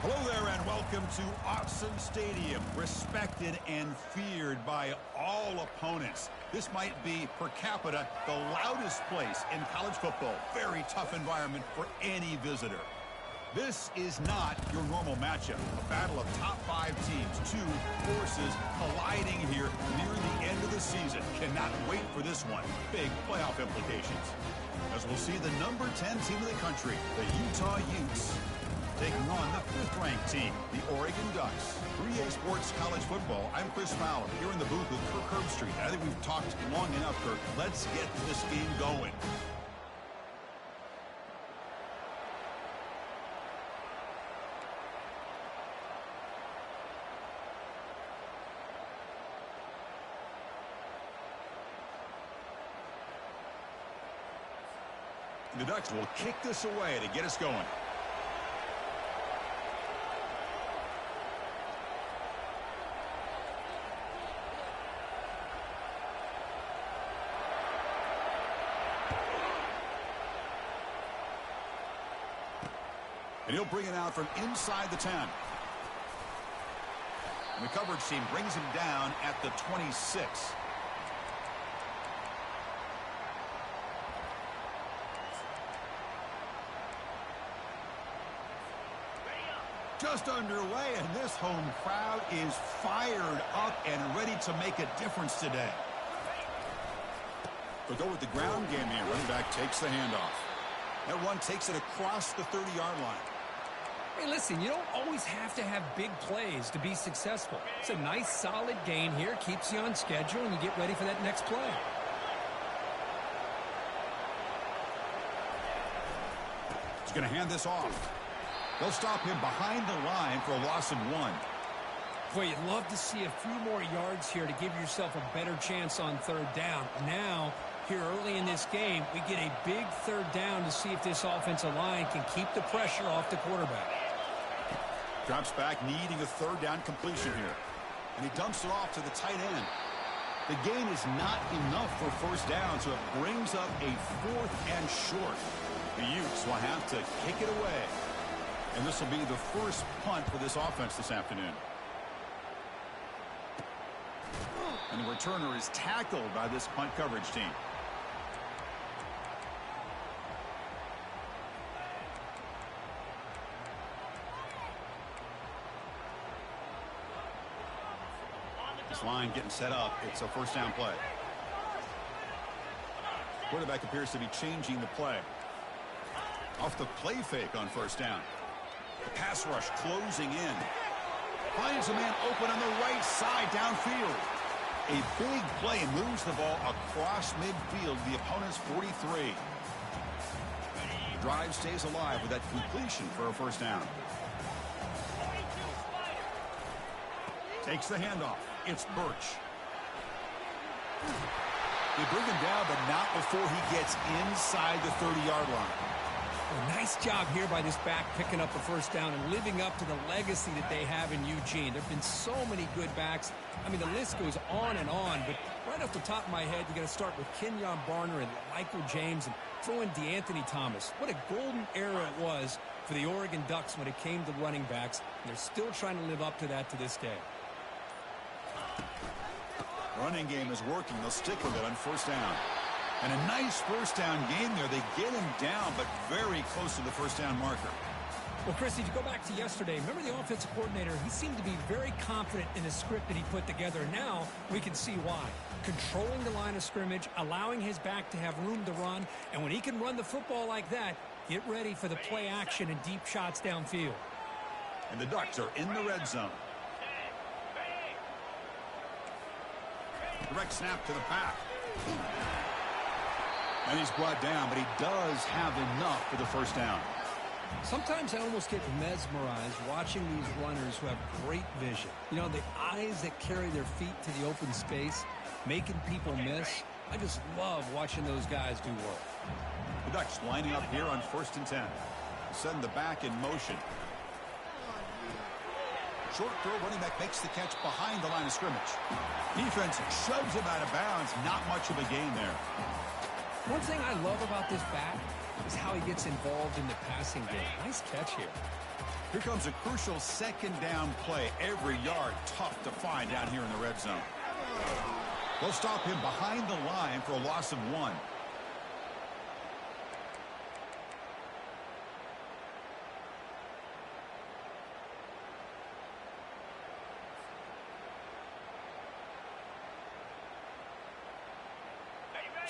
Hello there and welcome to Autzen Stadium, respected and feared by all opponents. This might be, per capita, the loudest place in college football. Very tough environment for any visitor. This is not your normal matchup. A battle of top 5 teams, 2 forces colliding here near the end of the season. Cannot wait for this one. Big playoff implications. As we'll see the number 10 team in the country, the Utah Utes, taking on the 5th-ranked team, the Oregon Ducks. 3A Sports College Football, I'm Chris Fowler, here in the booth with Kirk Herbstreit. I think we've talked long enough, Kirk. Let's get this game going. The Ducks will kick this away to get us going. And he'll bring it out from inside the 10. And the coverage team brings him down at the 26. Just underway, and this home crowd is fired up and ready to make a difference today. They'll go with the ground game here. Running back takes the handoff. That run takes it across the 30-yard line. Hey, listen, you don't always have to have big plays to be successful. It's a nice, solid gain here. Keeps you on schedule, and you get ready for that next play. He's going to hand this off. They'll stop him behind the line for a loss of 1. Boy, you'd love to see a few more yards here to give yourself a better chance on 3rd down. Now, here early in this game, we get a big 3rd down to see if this offensive line can keep the pressure off the quarterback. Drops back, needing a 3rd down completion here. And he dumps it off to the tight end. The gain is not enough for 1st down, so it brings up a 4th and short. The Utes will have to kick it away. And this will be the first punt for this offense this afternoon. And the returner is tackled by this punt coverage team. This line getting set up. It's a 1st down play. Quarterback appears to be changing the play. Off the play fake on 1st down. The pass rush closing in. Finds a man open on the right side downfield. A big play and moves the ball across midfield to the opponent's 43. Drive stays alive with that completion for a 1st down. Takes the handoff. It's Birch. They bring him down, but not before he gets inside the 30-yard line. Well, nice job here by this back picking up a 1st down and living up to the legacy that they have in Eugene. There have been so many good backs. I mean, the list goes on and on, but right off the top of my head, you got to start with Kenyon Barner and Michael James and throw in DeAnthony Thomas. What a golden era it was for the Oregon Ducks when it came to running backs. And they're still trying to live up to that to this day. Running game is working. They'll stick with it on 1st down. And a nice 1st down game there. They get him down, but very close to the 1st down marker. Well, Chris, if you go back to yesterday, remember the offensive coordinator, he seemed to be very confident in the script that he put together. Now we can see why. Controlling the line of scrimmage, allowing his back to have room to run, and when he can run the football like that, get ready for the play action and deep shots downfield. And the Ducks are in the red zone. Direct snap to the back. And he's brought down, but he does have enough for the 1st down. Sometimes I almost get mesmerized watching these runners who have great vision. You know, the eyes that carry their feet to the open space, making people miss. I just love watching those guys do work. The Ducks lining up here on 1st and 10. Send the back in motion. Short throw, running back makes the catch behind the line of scrimmage. Defense shoves him out of bounds. Not much of a gain there. One thing I love about this back is how he gets involved in the passing game. Nice catch here. Here comes a crucial second down play. Every yard tough to find down here in the red zone. They'll stop him behind the line for a loss of 1.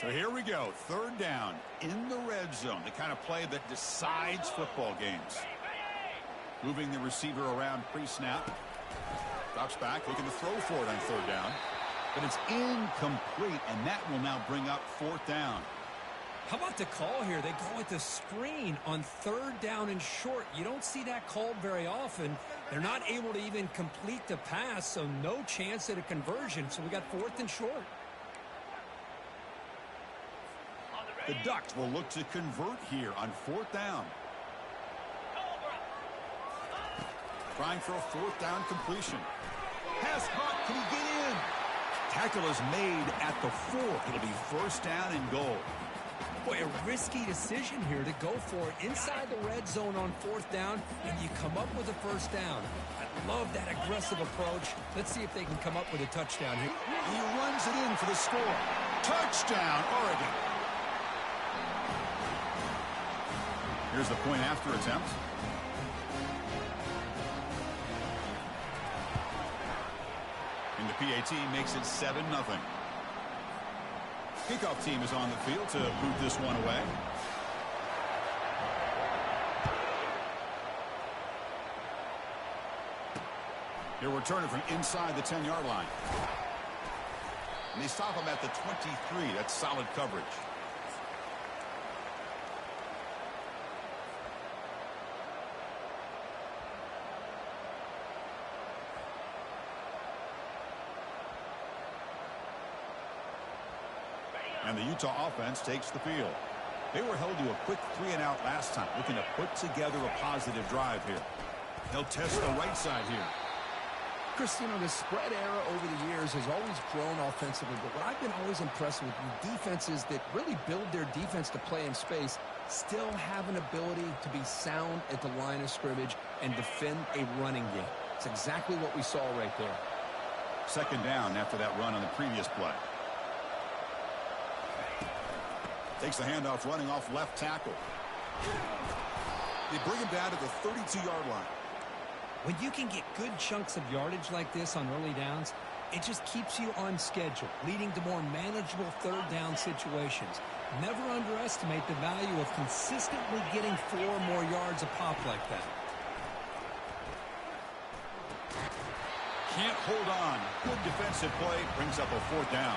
So here we go. Third down in the red zone. The kind of play that decides football games. Moving the receiver around pre-snap. Drops back, looking to throw for it on third down. But it's incomplete, and that will now bring up fourth down. How about the call here? They go with the screen on third down and short. You don't see that called very often. They're not able to even complete the pass, so no chance at a conversion. So we got fourth and short. The Ducks will look to convert here on fourth down. Trying for a fourth down completion. Pass caught. Can he get in? Tackle is made at the 4. It'll be first down and goal. Boy, a risky decision here to go for it inside the red zone on fourth down, and you come up with a first down. I love that aggressive approach. Let's see if they can come up with a touchdown here. He runs it in for the score. Touchdown, Oregon. Here's the point after attempt. And the PAT makes it 7-0. Kickoff team is on the field to boot this one away. He'll return it from inside the 10-yard line. And they stop him at the 23. That's solid coverage. And the Utah offense takes the field. They were held to a quick 3-and-out last time, looking to put together a positive drive here. They'll test the right side here. Chris, you know, the spread era over the years has always grown offensively, but what I've been always impressed with defenses that really build their defense to play in space still have an ability to be sound at the line of scrimmage and defend a running game. It's exactly what we saw right there. Second down after that run on the previous play. Takes the handoff, running off left tackle. They bring him down to the 32-yard line. When you can get good chunks of yardage like this on early downs, it just keeps you on schedule, leading to more manageable third down situations. Never underestimate the value of consistently getting 4 or more yards a pop like that. Can't hold on. Good defensive play brings up a fourth down.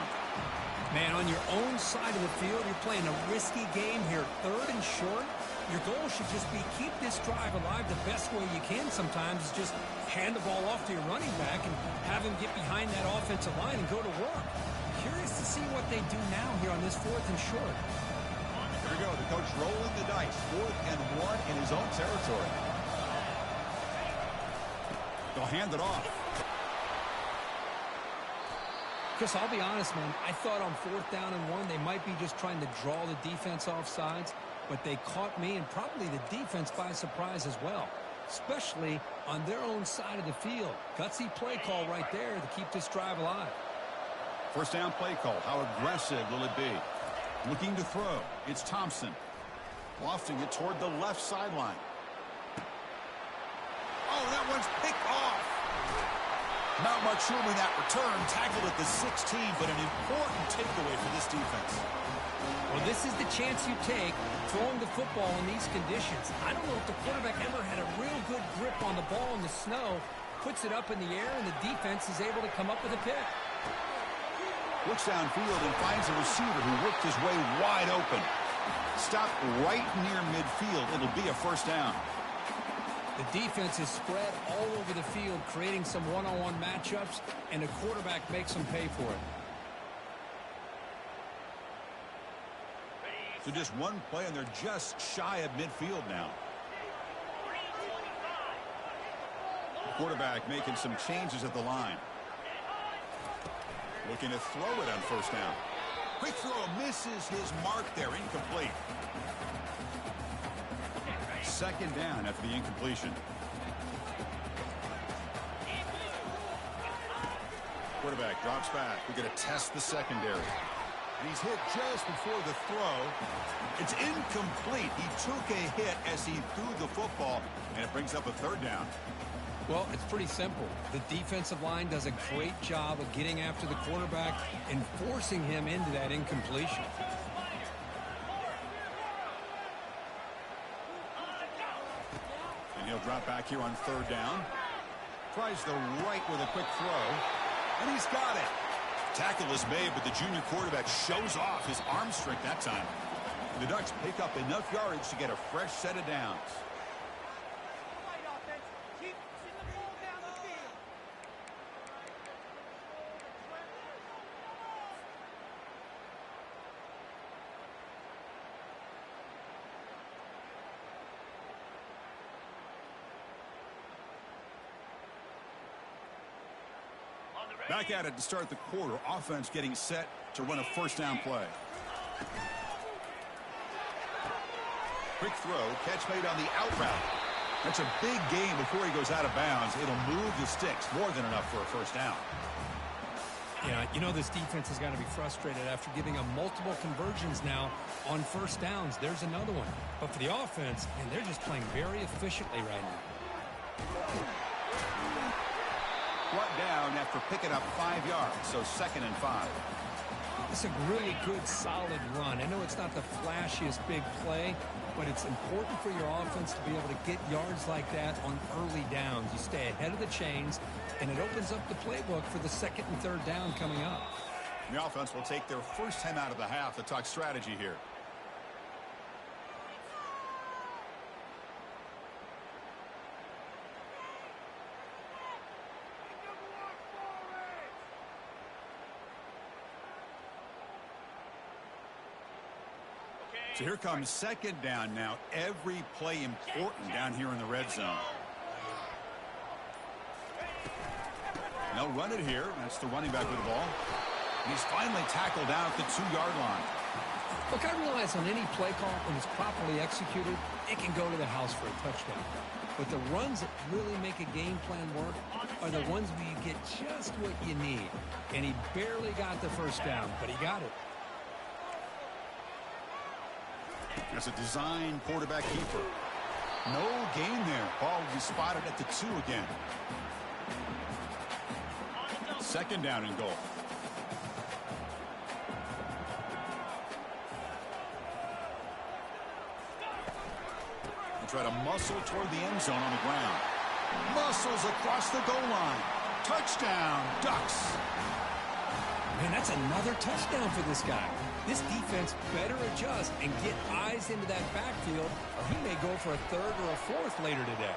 Man, on your own side of the field, you're playing a risky game here. Third and short, your goal should just be keep this drive alive the best way you can sometimes is just hand the ball off to your running back and have him get behind that offensive line and go to work. Curious to see what they do now here on this fourth and short. Here we go. The coach rolling the dice. 4th and 1 in his own territory. They'll hand it off. Chris, I'll be honest, man. I thought on 4th down and 1, they might be just trying to draw the defense off sides, but they caught me and probably the defense by surprise as well, especially on their own side of the field. Gutsy play call right there to keep this drive alive. First down play call. How aggressive will it be? Looking to throw. It's Thompson. Lofting it toward the left sideline. Oh, that one's picked off. Not much room in that return. Tackled at the 16, but an important takeaway for this defense. Well, this is the chance you take throwing the football in these conditions. I don't know if the quarterback ever had a real good grip on the ball in the snow, puts it up in the air, and the defense is able to come up with a pick. Looks downfield and finds a receiver who worked his way wide open. Stopped right near midfield. It'll be a first down. The defense is spread all over the field, creating some one-on-one matchups, and the quarterback makes them pay for it. So just one play, and they're just shy of midfield now. The quarterback making some changes at the line. Looking to throw it on first down. Quick throw misses his mark there, incomplete. Second down after the incompletion. Quarterback drops back. We're going to test the secondary. And he's hit just before the throw. It's incomplete. He took a hit as he threw the football, and it brings up a third down. Well, it's pretty simple. The defensive line does a great job of getting after the quarterback and forcing him into that incompletion. And he'll drop back here on third down. Tries the right with a quick throw. And he's got it. Tackle is made, but the junior quarterback shows off his arm strength that time. The Ducks pick up enough yardage to get a fresh set of downs. Back at it to start the quarter. Offense getting set to run a first down play. Quick throw. Catch made on the out route. That's a big gain before he goes out of bounds. It'll move the sticks. More than enough for a first down. Yeah, you know this defense has got to be frustrated after giving them multiple conversions now on first downs. There's another one. But for the offense, and they're just playing very efficiently right now. Brought down after picking up 5 yards, so 2nd and 5. It's a really good, solid run. I know it's not the flashiest big play, but it's important for your offense to be able to get yards like that on early downs. You stay ahead of the chains, and it opens up the playbook for the 2nd and 3rd down coming up. The offense will take their first time out of the half to talk strategy here. So here comes 2nd down now. Every play important down here in the red zone. They'll run it here. That's the running back with the ball. And he's finally tackled down at the 2-yard line. Look, I realize on any play call, when it's properly executed, it can go to the house for a touchdown. But the runs that really make a game plan work are the ones where you get just what you need. And he barely got the first down, but he got it. That's a design quarterback keeper. No gain there. Ball will be spotted at the 2 again. 2nd down and goal. They try to muscle toward the end zone on the ground. Muscles across the goal line. Touchdown, Ducks. Man, that's another touchdown for this guy. This defense better adjust and get eyes into that backfield, or he may go for a 3rd or a 4th later today.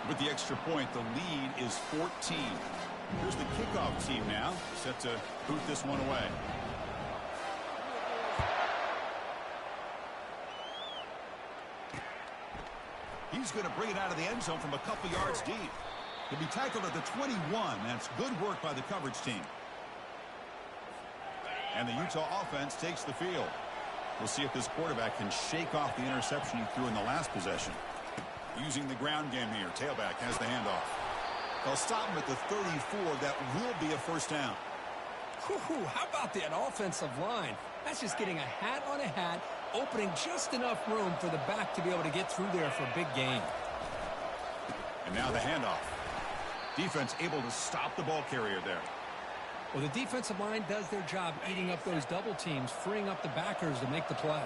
With the extra point, the lead is 14. Here's the kickoff team now, set to boot this one away. He's going to bring it out of the end zone from a couple yards deep. He'll be tackled at the 21. That's good work by the coverage team. And the Utah offense takes the field. We'll see if this quarterback can shake off the interception he threw in the last possession. Using the ground game here, tailback has the handoff. They'll stop him at the 34. That will be a first down. Whew, how about that offensive line? That's just getting a hat on a hat, opening just enough room for the back to be able to get through there for a big gain. And now the handoff. Defense able to stop the ball carrier there. Well, the defensive line does their job eating up those double teams, freeing up the backers to make the play.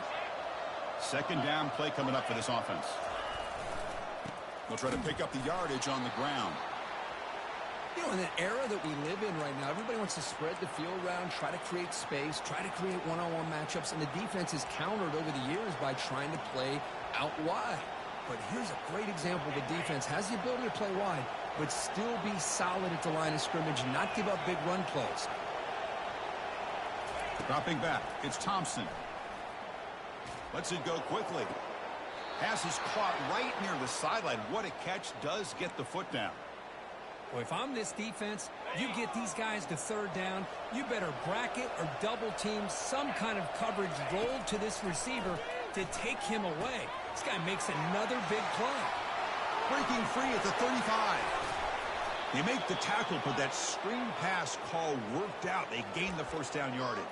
2nd down play coming up for this offense. They'll try to pick up the yardage on the ground. You know, in the era that we live in right now, everybody wants to spread the field around, try to create space, try to create one-on-one matchups, and the defense is countered over the years by trying to play out wide. But here's a great example. The defense has the ability to play wide, but still be solid at the line of scrimmage and not give up big run plays. Dropping back, it's Thompson. Lets it go quickly. Pass is caught right near the sideline. What a catch. Does get the foot down. Well, if I'm this defense, you get these guys to 3rd down, you better bracket or double team some kind of coverage rolled to this receiver to take him away. This guy makes another big play. Breaking free at the 35. They make the tackle, but that screen pass call worked out. They gained the first down yardage.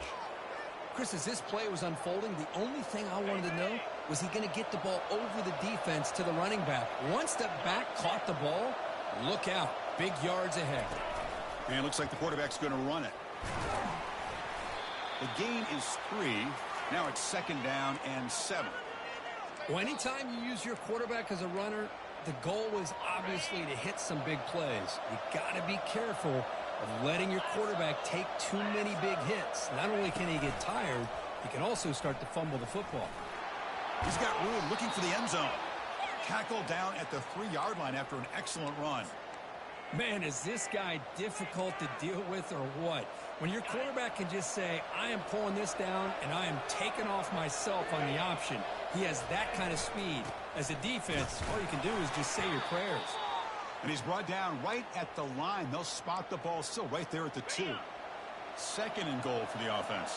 Chris, as this play was unfolding, the only thing I wanted to know was he going to get the ball over the defense to the running back. Once the back caught the ball, look out. Big yards ahead. And it looks like the quarterback's going to run it. The gain is 3. Now it's 2nd down and 7. Well, anytime you use your quarterback as a runner, the goal is obviously to hit some big plays. You got to be careful of letting your quarterback take too many big hits. Not only can he get tired, he can also start to fumble the football. He's got room looking for the end zone. Tackled down at the 3-yard line after an excellent run. Man, is this guy difficult to deal with or what? When your quarterback can just say, I am pulling this down and I am taking off myself on the option. He has that kind of speed. As a defense, all you can do is just say your prayers. And he's brought down right at the line. They'll spot the ball still right there at the 2. 2nd and goal for the offense.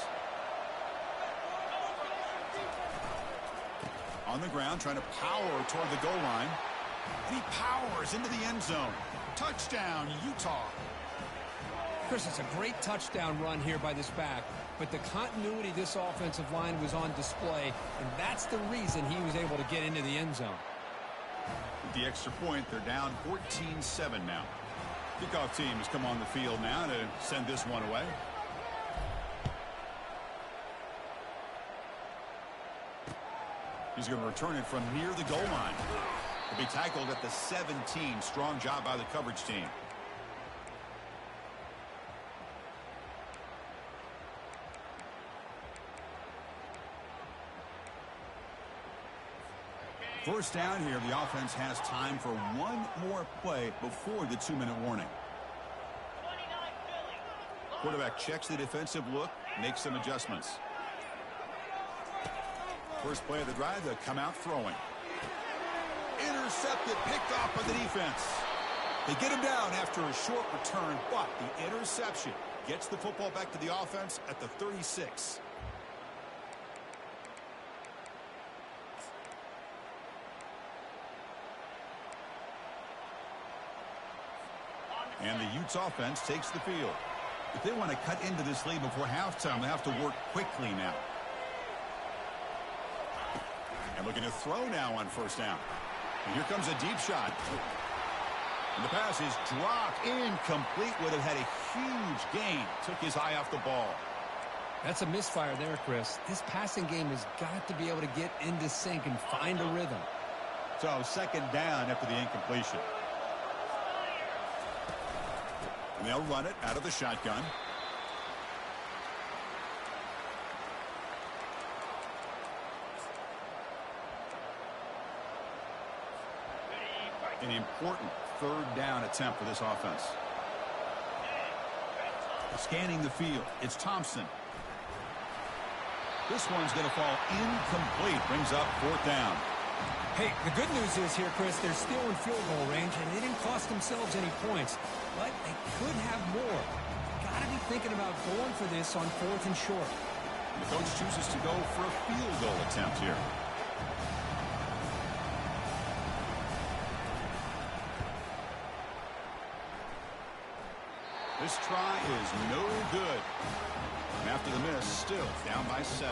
On the ground, trying to power toward the goal line. And he powers into the end zone. Touchdown, Utah. Chris, it's a great touchdown run here by this back, but the continuity of this offensive line was on display, and that's the reason he was able to get into the end zone. With the extra point, they're down 14-7 now. Kickoff team has come on the field now to send this one away. He's going to return it from near the goal line. He'll be tackled at the 17. Strong job by the coverage team. First down here, the offense has time for one more play before the 2-minute warning. Quarterback checks the defensive look, makes some adjustments. First play of the drive, they'll come out throwing. Intercepted, picked off by the defense. They get him down after a short return, but the interception gets the football back to the offense at the 36. And the Utes offense takes the field. If they want to cut into this lead before halftime, they have to work quickly now. And looking to throw now on first down. And here comes a deep shot. And the pass is dropped. Incomplete. Would have had a huge gain. Took his eye off the ball. That's a misfire there, Chris. This passing game has got to be able to get into sync and find a rhythm. So 2nd down after the incompletion. And they'll run it out of the shotgun. An important 3rd down attempt for this offense. Scanning the field, it's Thompson. This one's going to fall incomplete. Brings up 4th down. Hey, the good news is here, Chris, they're still in field goal range, and they didn't cost themselves any points. But they could have more. Got to be thinking about going for this on 4th and short. And the coach chooses to go for a field goal attempt here. This try is no good. And after the miss, still down by 7.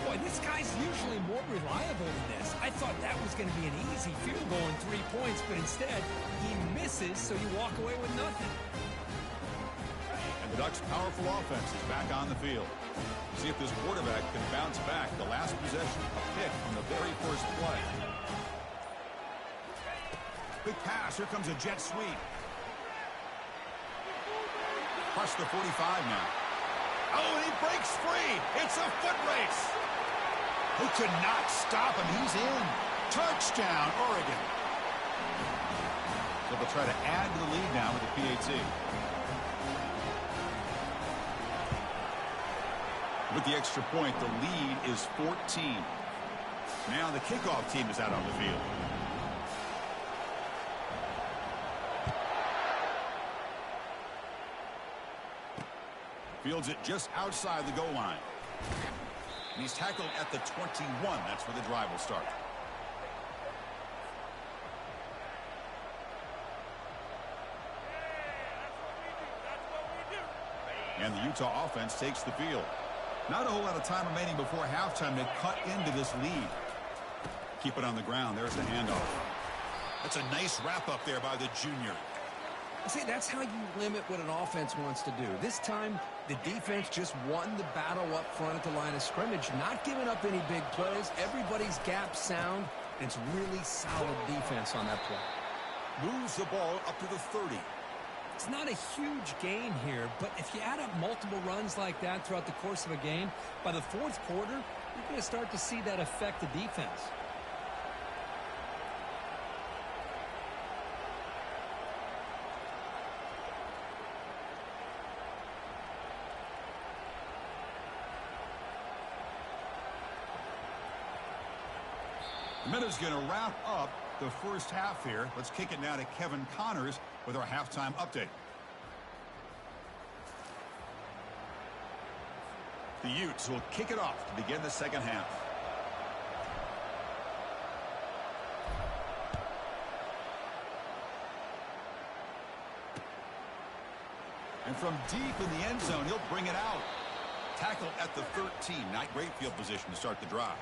Boy, this guy's usually more reliable than this. I thought that was going to be an easy field goal in 3 points, but instead, he misses, so you walk away with nothing. And the Ducks' powerful offense is back on the field. See if this quarterback can bounce back. The last possession, a pick on the very first play. Big pass. Here comes a jet sweep. Across the 45 now. Oh, and he breaks free. It's a foot race. Who could not stop him? He's in. Touchdown, Oregon. So they'll try to add to the lead now with the PAT. With the extra point, the lead is 14. Now the kickoff team is out on the field. Fields it just outside the goal line. And he's tackled at the 21. That's where the drive will start. And the Utah offense takes the field. Not a whole lot of time remaining before halftime to cut into this lead. Keep it on the ground. There's the handoff. That's a nice wrap-up there by the junior. See, that's how you limit what an offense wants to do. This time, the defense just won the battle up front at the line of scrimmage, not giving up any big plays. Everybody's gap sound, and it's really solid defense on that play. Moves the ball up to the 30. It's not a huge gain here, but if you add up multiple runs like that throughout the course of a game, by the fourth quarter, you're going to start to see that affect the defense. The minute's going to wrap up the first half here. Let's kick it now to Kevin Connors with our halftime update. The Utes will kick it off to begin the second half. And from deep in the end zone, he'll bring it out. Tackle at the 13. Not great field position to start the drive.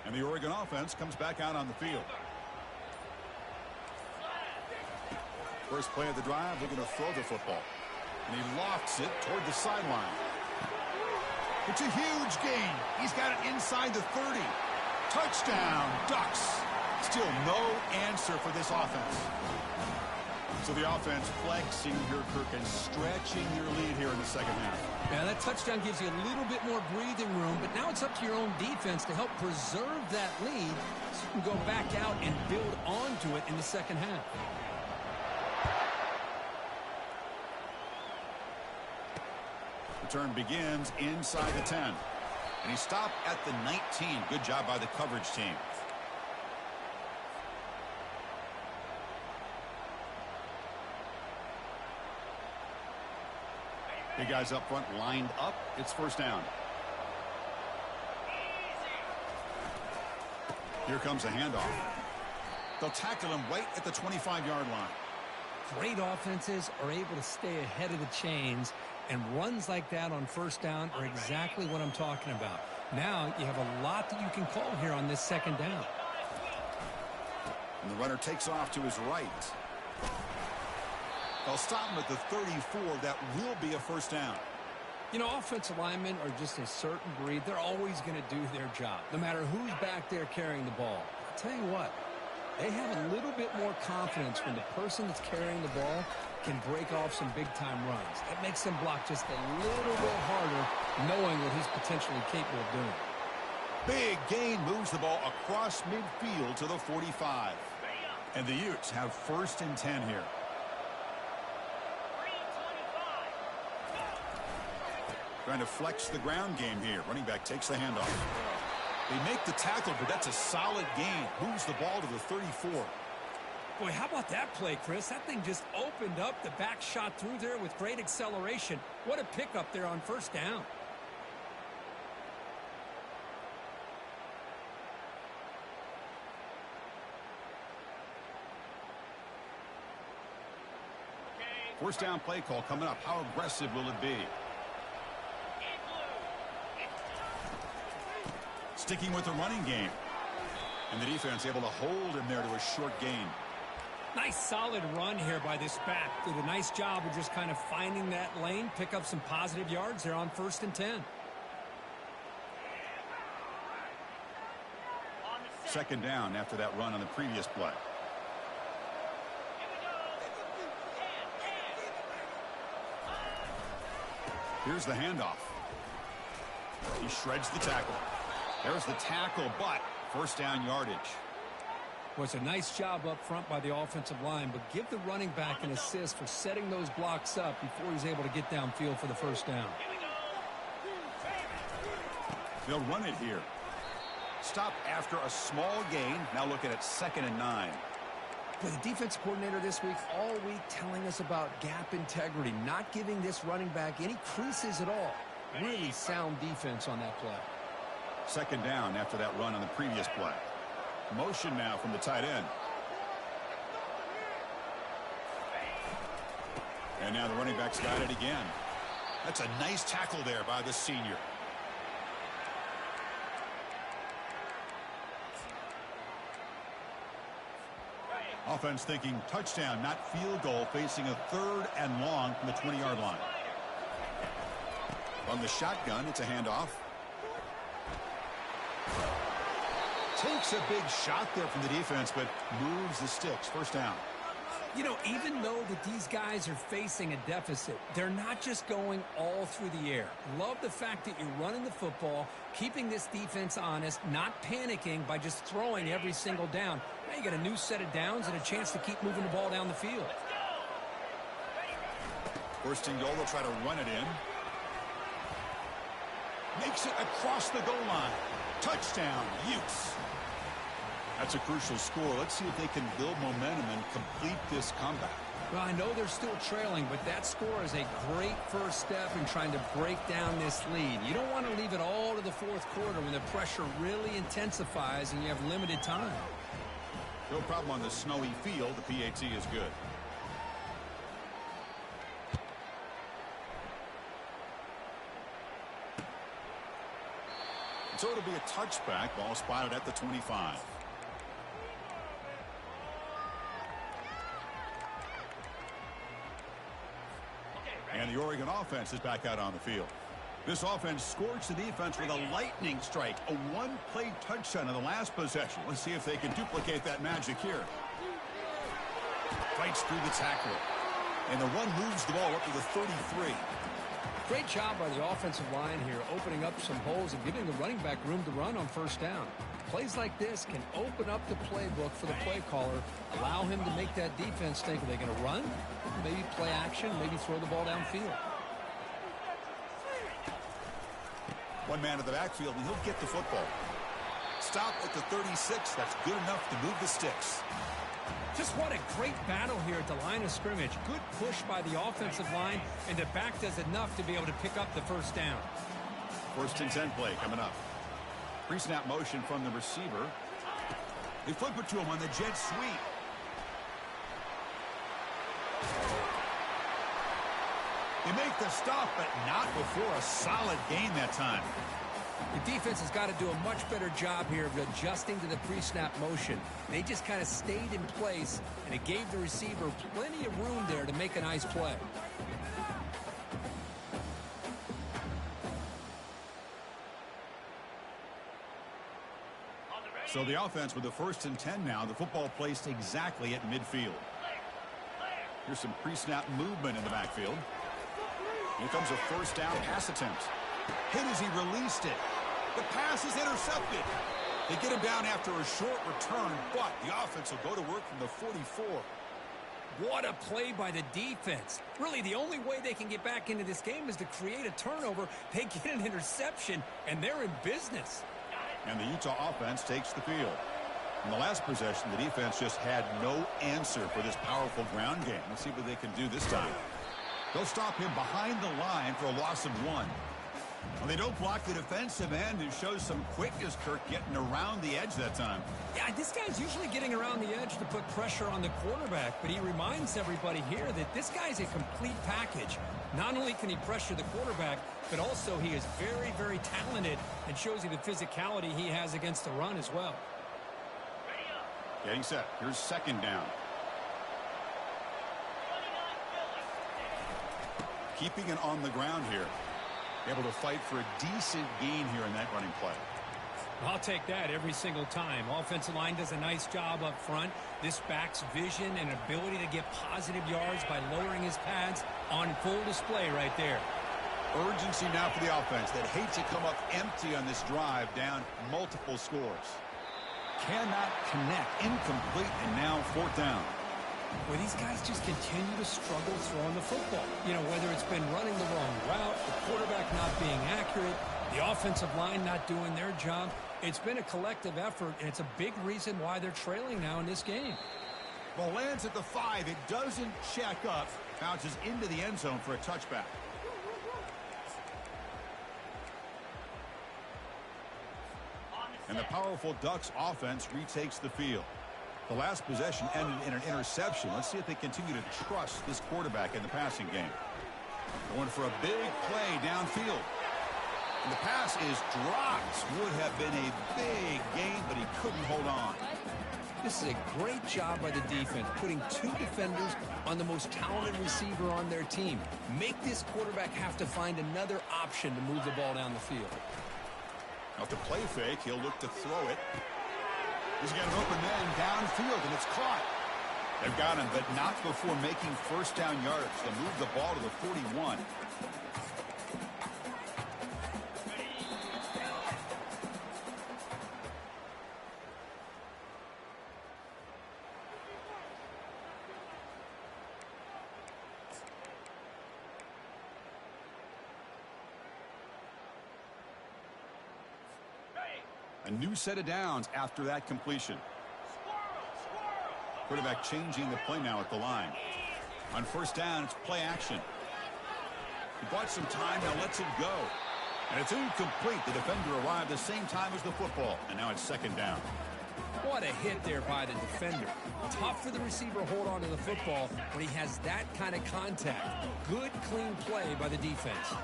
And the Oregon offense comes back out on the field. First play of the drive, looking to throw the football. And he lofts it toward the sideline. It's a huge gain. He's got it inside the 30. Touchdown, Ducks. Still no answer for this offense. So the offense flexing here, Kirk, and stretching their lead here in the second half. Yeah, that touchdown gives you a little bit more breathing room, but now it's up to your own defense to help preserve that lead so you can go back out and build onto it in the second half. Return begins inside the 10. And he stopped at the 19. Good job by the coverage team. Big guys up front lined up. It's first down. Here comes a handoff. They'll tackle him right at the 25-yard line. Great offenses are able to stay ahead of the chains, and runs like that on first down are exactly what I'm talking about. Now you have a lot that you can call here on this second down. And the runner takes off to his right. They'll stop him at the 34. That will be a first down. You know, offensive linemen are just a certain breed. They're always going to do their job, no matter who's back there carrying the ball. I'll tell you what, they have a little bit more confidence when the person that's carrying the ball can break off some big-time runs. It makes them block just a little bit harder, knowing what he's potentially capable of doing. Big gain moves the ball across midfield to the 45. And the Utes have first and 10 here. Trying to flex the ground game here. Running back takes the handoff. They make the tackle, but that's a solid gain. Moves the ball to the 34. Boy, how about that play, Chris? That thing just opened up. The back shot through there with great acceleration. What a pickup there on first down. First down play call coming up. How aggressive will it be? Sticking with the running game. And the defense able to hold him there to a short gain. Nice solid run here by this back. Did a nice job of just kind of finding that lane, pick up some positive yards there on first and 10. Second down after that run on the previous play. Here's the handoff. He shreds the tackle. There's the tackle, but first down yardage. Well, it's a nice job up front by the offensive line, but give the running back an assist for setting those blocks up before he's able to get downfield for the first down. They'll run it here. Stop after a small gain. Now looking at 2nd and 9. But the defense coordinator this week, all week, telling us about gap integrity, not giving this running back any creases at all. Really sound defense on that play. Second down after that run on the previous play. Motion now from the tight end. And now the running back's got it again. That's a nice tackle there by the senior. Offense thinking touchdown, not field goal, facing a 3rd and long from the 20-yard line. From the shotgun, it's a handoff. Takes a big shot there from the defense, but moves the sticks. First down. You know, even though that these guys are facing a deficit, they're not just going all through the air. Love the fact that you're running the football, keeping this defense honest, not panicking by just throwing every single down. Now you got a new set of downs and a chance to keep moving the ball down the field. First and goal, they'll try to run it in. Makes it across the goal line. Touchdown, Utes. That's a crucial score. Let's see if they can build momentum and complete this comeback. Well, I know they're still trailing, but that score is a great first step in trying to break down this lead. You don't want to leave it all to the fourth quarter when the pressure really intensifies and you have limited time. No problem on the snowy field. The PAT is good. So it'll be a touchback. Ball spotted at the 25. And the Oregon offense is back out on the field. This offense scorched the defense with a lightning strike. A one-play touchdown in the last possession. Let's see if they can duplicate that magic here. Fights through the tackle. And the run moves the ball up to the 33. Great job by the offensive line here, opening up some holes and giving the running back room to run on first down. Plays like this can open up the playbook for the play caller, allow him to make that defense think, are they going to run? Maybe play action, maybe throw the ball downfield. One man in the backfield, and he'll get the football. Stop at the 36. That's good enough to move the sticks. Just what a great battle here at the line of scrimmage. Good push by the offensive line, and the back does enough to be able to pick up the first down. First and 10 play coming up. Pre-snap motion from the receiver. They flip it to him on the jet sweep. They make the stop, but not before a solid gain that time. The defense has got to do a much better job here of adjusting to the pre-snap motion. They just kind of stayed in place, and it gave the receiver plenty of room there to make a nice play. So the offense with the first and 10 now. The football placed exactly at midfield. Here's some pre-snap movement in the backfield. Here comes a first down pass attempt. Hit as he released it. The pass is intercepted. They get him down after a short return, but the offense will go to work from the 44. What a play by the defense. Really, the only way they can get back into this game is to create a turnover. They get an interception, and they're in business. And the Utah offense takes the field. In the last possession, the defense just had no answer for this powerful ground game. Let's see what they can do this time. They'll stop him behind the line for a loss of 1. Well, they don't block the defensive end and shows some quickness, Kirk, getting around the edge that time. Yeah, this guy's usually getting around the edge to put pressure on the quarterback, but he reminds everybody here that this guy's a complete package. Not only can he pressure the quarterback, but also he is very, very talented and shows you the physicality he has against the run as well. Getting set. Here's second down. Keeping it on the ground here. Able to fight for a decent gain here in that running play. I'll take that every single time. Offensive line does a nice job up front. This back's vision and ability to get positive yards by lowering his pads on full display right there. Urgency now for the offense that hate to come up empty on this drive, down multiple scores. Cannot connect, incomplete, and now fourth down. Well, these guys just continue to struggle throwing the football. You know, whether it's been running the wrong route, the quarterback not being accurate, the offensive line not doing their job. It's been a collective effort, and it's a big reason why they're trailing now in this game. Ball lands at the 5. It doesn't check up. Bounces into the end zone for a touchback. And the powerful Ducks offense retakes the field. The last possession ended in an interception. Let's see if they continue to trust this quarterback in the passing game. Going for a big play downfield. And the pass is dropped. Would have been a big gain, but he couldn't hold on. This is a great job by the defense, putting two defenders on the most talented receiver on their team. Make this quarterback have to find another option to move the ball down the field. Now to play fake, he'll look to throw it. He's got an open man downfield, and it's caught. They've got him, but not before making first down yards to move the ball to the 41. A new set of downs after that completion. Quarterback changing the play now at the line. On first down, it's play action. He bought some time, now lets it go. And it's incomplete. The defender arrived the same time as the football. And now it's second down. What a hit there by the defender. Tough for the receiver to hold on to the football when he has that kind of contact. Good, clean play by the defense.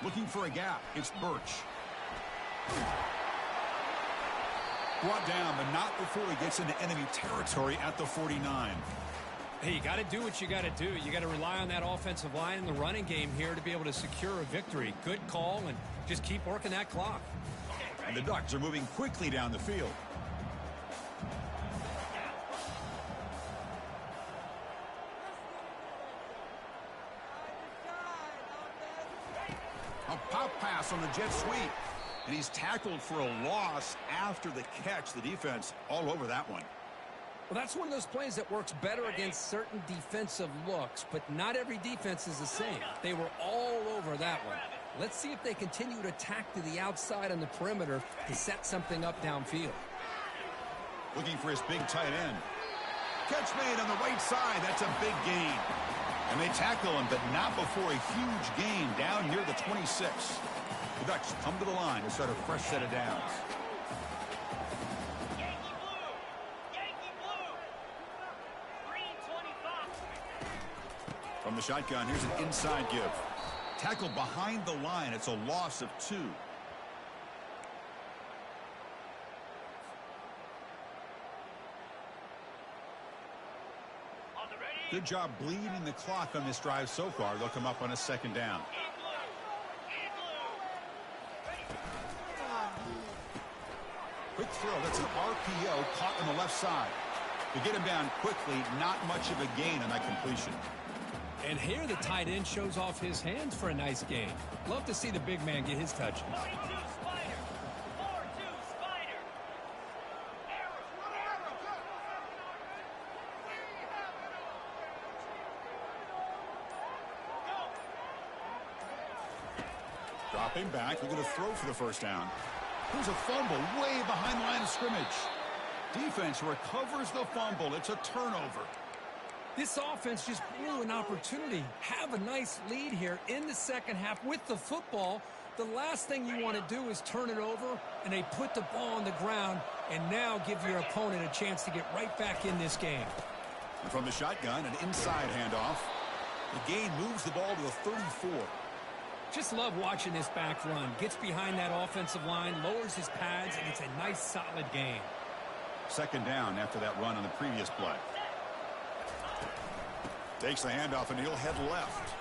Looking for a gap. It's Birch. Brought down, but not before he gets into enemy territory at the 49. Hey, you got to do what you got to do. You got to rely on that offensive line in the running game here to be able to secure a victory. Good call, and just keep working that clock. And the Ducks are moving quickly down the field. A pop pass on the jet sweep. And he's tackled for a loss after the catch. The defense all over that one. Well, that's one of those plays that works better against certain defensive looks, but not every defense is the same. They were all over that one. Let's see if they continue to attack to the outside on the perimeter to set something up downfield. Looking for his big tight end. Catch made on the right side. That's a big gain. And they tackle him, but not before a huge gain down near the 26. The Ducks come to the line to start a fresh set of downs. Yankee blue. Green 25. From the shotgun, here's an inside give. Tackled behind the line. It's a loss of 2. Good job bleeding the clock on this drive so far. They'll come up on a second down. Quick throw. That's an RPO caught on the left side. To get him down quickly, not much of a gain on that completion. And here the tight end shows off his hands for a nice gain. Love to see the big man get his touches. 42 Spider. 4-2 Spider. Dropping back. We're going to throw for the first down. Here's a fumble way behind the line of scrimmage. Defense recovers the fumble. It's a turnover. This offense just blew an opportunity. Have a nice lead here in the second half with the football. The last thing you want to do is turn it over, and they put the ball on the ground and now give your opponent a chance to get right back in this game. And from the shotgun, an inside handoff. The gain moves the ball to the 34. Just love watching this back run. Gets behind that offensive line, lowers his pads, and it's a nice, solid game. Second down after that run on the previous play. Takes the handoff, and he'll head left.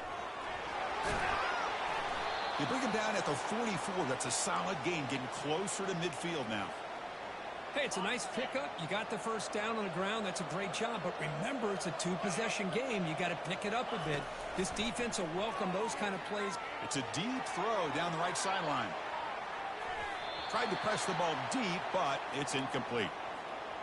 You bring him down at the 44. That's a solid gain, getting closer to midfield now. Hey, it's a nice pickup. You got the first down on the ground. That's a great job. But remember, it's a two-possession game. You got to pick it up a bit. This defense will welcome those kind of plays. It's a deep throw down the right sideline. Tried to press the ball deep, but it's incomplete.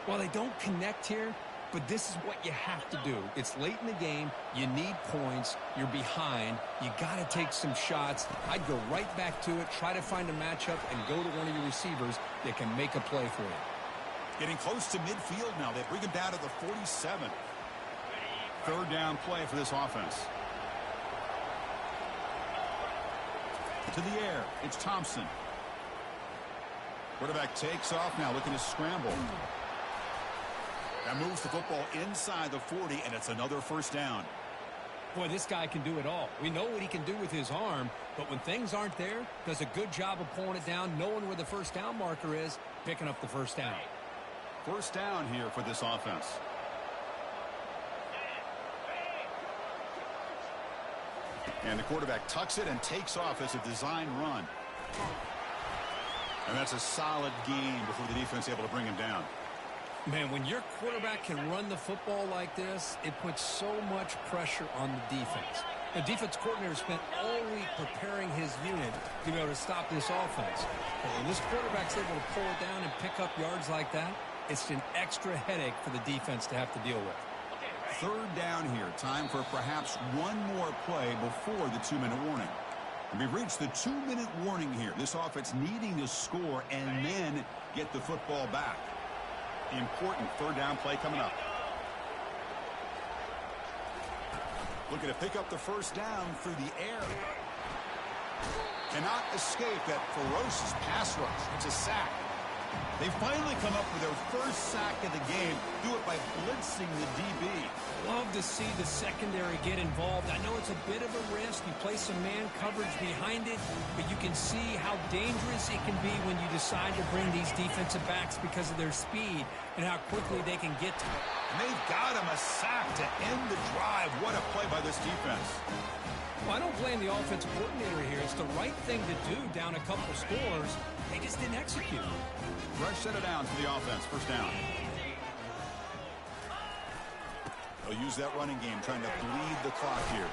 Well, they don't connect here, but this is what you have to do. It's late in the game. You need points. You're behind. You got to take some shots. I'd go right back to it, try to find a matchup, and go to one of your receivers that can make a play for you. Getting close to midfield now. They bring him down to the 47. Third down play for this offense. To the air. It's Thompson. Quarterback takes off now, looking to scramble. That moves the football inside the 40, and it's another first down. Boy, this guy can do it all. We know what he can do with his arm, but when things aren't there, does a good job of pulling it down, knowing where the first down marker is, picking up the first down. First down here for this offense. And the quarterback tucks it and takes off as a design run. And that's a solid gain before the defense is able to bring him down. Man, when your quarterback can run the football like this, it puts so much pressure on the defense. The defense coordinator spent all week preparing his unit to be able to stop this offense. But when this quarterback's able to pull it down and pick up yards like that, it's an extra headache for the defense to have to deal with. Third down here. Time for perhaps one more play before the 2-minute warning. And we've reached the 2-minute warning here. This offense needing to score and then get the football back. Important third down play coming up. Looking to pick up the first down through the air. Cannot escape that ferocious pass rush. It's a sack. They finally come up with their first sack of the game. Do it by blitzing the DB. Love to see the secondary get involved. I know it's a bit of a risk. You play some man coverage behind it, but you can see how dangerous it can be when you decide to bring these defensive backs because of their speed and how quickly they can get to it. And they've got him a sack to end the drive. What a play by this defense. Well, I don't blame the offensive coordinator here. It's the right thing to do down a couple scores. They just didn't execute. Rush set it down for the offense. First down. They'll use that running game, trying to bleed the clock here.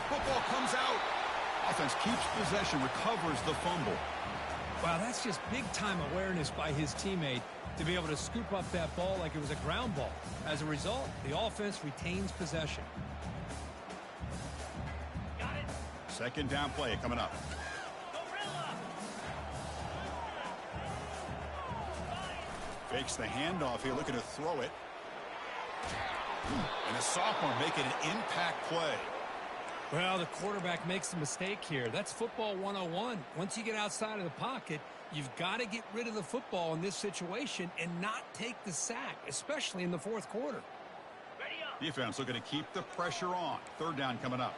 Football comes out. Offense keeps possession, recovers the fumble. Wow, that's just big-time awareness by his teammate to be able to scoop up that ball like it was a ground ball. As a result, the offense retains possession. Second down play coming up. Fakes the handoff here, looking to throw it. And a sophomore making an impact play. Well, the quarterback makes a mistake here. That's football 101. Once you get outside of the pocket, you've got to get rid of the football in this situation and not take the sack, especially in the fourth quarter. Defense looking to keep the pressure on. Third down coming up.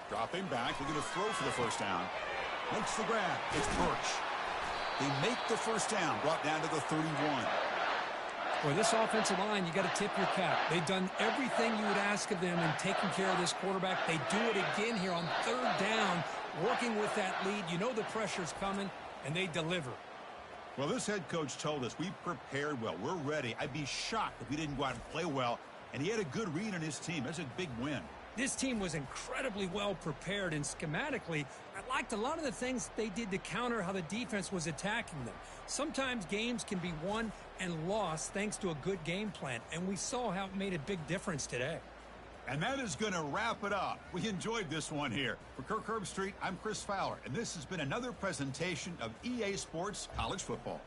Dropping back, looking to throw for the first down. Makes the grab. It's Burch. They make the first down, brought down to the 31. Boy, this offensive line, you got to tip your cap. They've done everything you would ask of them in taking care of this quarterback. They do it again here on third down, working with that lead. You know the pressure's coming, and they deliver. Well, this head coach told us we prepared well. We're ready. I'd be shocked if we didn't go out and play well. And he had a good read on his team. That's a big win. This team was incredibly well prepared, and schematically, I liked a lot of the things they did to counter how the defense was attacking them. Sometimes games can be won and lost thanks to a good game plan, and we saw how it made a big difference today. And that is going to wrap it up. We enjoyed this one here. For Kirk Herbstreit, I'm Chris Fowler, and this has been another presentation of EA Sports College Football.